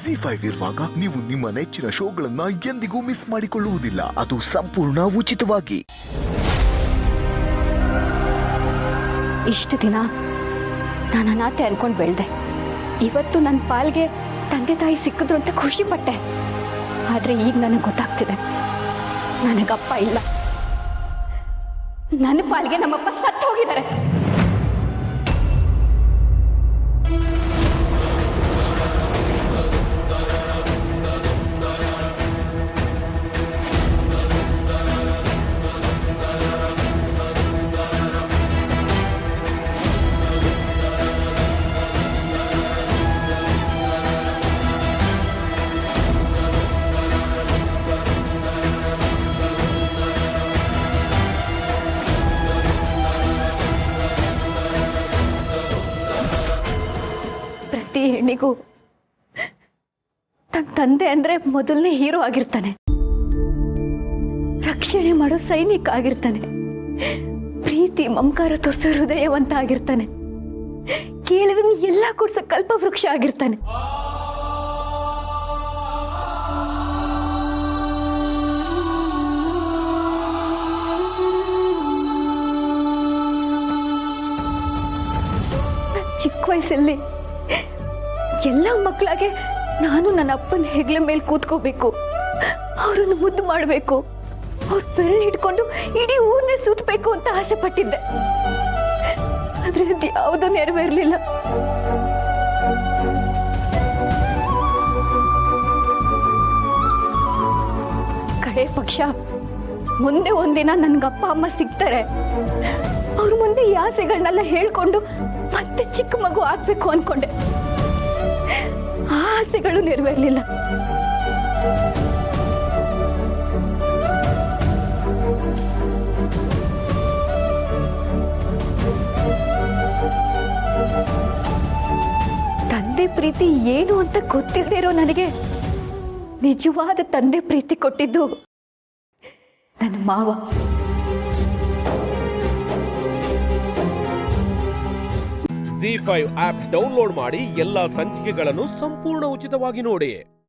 ZEE5 ಇರುವಾಗ ನೀವು ನಿಮ್ಮ ನೆಚ್ಚಿನ ಶೋಗಳನ್ನ ಎಂದಿಗೂ ಮಿಸ್ ಮಾಡಿಕೊಳ್ಳುವುದಿಲ್ಲ. ಅದು ಸಂಪೂರ್ಣ ಉಚಿತವಾಗಿ. ಇಷ್ಟು ದಿನ ನಾನು ಅನಾಥೆ ಅನ್ಕೊಂಡು ಬೆಳೆದೆ. ಇವತ್ತು ನನ್ನ ಪಾಲ್ಗೆ ತಂದೆ ತಾಯಿ ಸಿಕ್ಕಿದ್ರು ಅಂತ ಖುಷಿ ಪಟ್ಟೆ. ಆದರೆ ಈಗ ನನಗೆ ಗೊತ್ತಾಗ್ತಿದೆ, ನನಗಪ್ಪ ಇಲ್ಲ. ನನ್ನ ಪಾಲ್ಗೆ ನಮ್ಮಪ್ಪ ಸತ್ತು ಹೋಗಿದ್ದಾರೆ. ಪ್ರತಿ ಹೆಣ್ಣಿಗೂ ತನ್ನ ತಂದೆ ಅಂದ್ರೆ ಮೊದಲನೇ ಹೀರೋ ಆಗಿರ್ತಾನೆ, ರಕ್ಷಣೆ ಮಾಡೋ ಸೈನಿಕ ಆಗಿರ್ತಾನೆ, ಪ್ರೀತಿ ಮಮಕಾರ ತೋರಿಸೋ ಹೃದಯವಂತ ಆಗಿರ್ತಾನೆ, ಕೇಳಿದನ್ನ ಎಲ್ಲ ಕೊಡ್ಸೋ ಕಲ್ಪವೃಕ್ಷ ಆಗಿರ್ತಾನೆ. ಚಿಕ್ಕ ವಯಸ್ಸಲ್ಲಿ ಎಲ್ಲ ಮಕ್ಕಳಾಗೆ ನಾನು ನನ್ನ ಅಪ್ಪನ ಹೆಗ್ಲ ಮೇಲೆ ಕೂತ್ಕೋಬೇಕು, ಅವರನ್ನು ಮುದ್ದು ಮಾಡಬೇಕು, ಅವ್ರ ಬೆರಳು ಹಿಡ್ಕೊಂಡು ಇಡೀ ಊರನ್ನೇ ಸುತ್ತಬೇಕು ಅಂತ ಆಸೆ ಪಟ್ಟಿದ್ದೆ. ಆದ್ರೆ ಅದು ಯಾವುದೂ ನೆರವೇರಲಿಲ್ಲ. ಕಡೆ ಪಕ್ಷ ಮುಂದೆ ಒಂದಿನ ನನ್ಗಪ್ಪ ಅಮ್ಮ ಸಿಗ್ತಾರೆ. ಅವ್ರ ಮುಂದೆ ಈ ಆಸೆಗಳನ್ನೆಲ್ಲ ಹೇಳ್ಕೊಂಡು ಮತ್ತೆ ಚಿಕ್ಕ ಮಗು ಆಗ್ಬೇಕು ಅನ್ಕೊಂಡೆ. ಆ ಆಸೆಗಳು ನೆರವೇರಲಿಲ್ಲ. ತಂದೆ ಪ್ರೀತಿ ಏನು ಅಂತ ಗೊತ್ತಿಲ್ಲದೆ ಇರೋ ನನಗೆ ನಿಜವಾದ ತಂದೆ ಪ್ರೀತಿ ಕೊಟ್ಟಿದ್ದು ನನ್ನ ಮಾವ. ZEE5 ಆಪ್ ಡೌನ್ಲೋಡ್ ಮಾಡಿ ಎಲ್ಲಾ ಸಂಚಿಕೆಗಳನ್ನು ಸಂಪೂರ್ಣ ಉಚಿತವಾಗಿ ನೋಡಿ.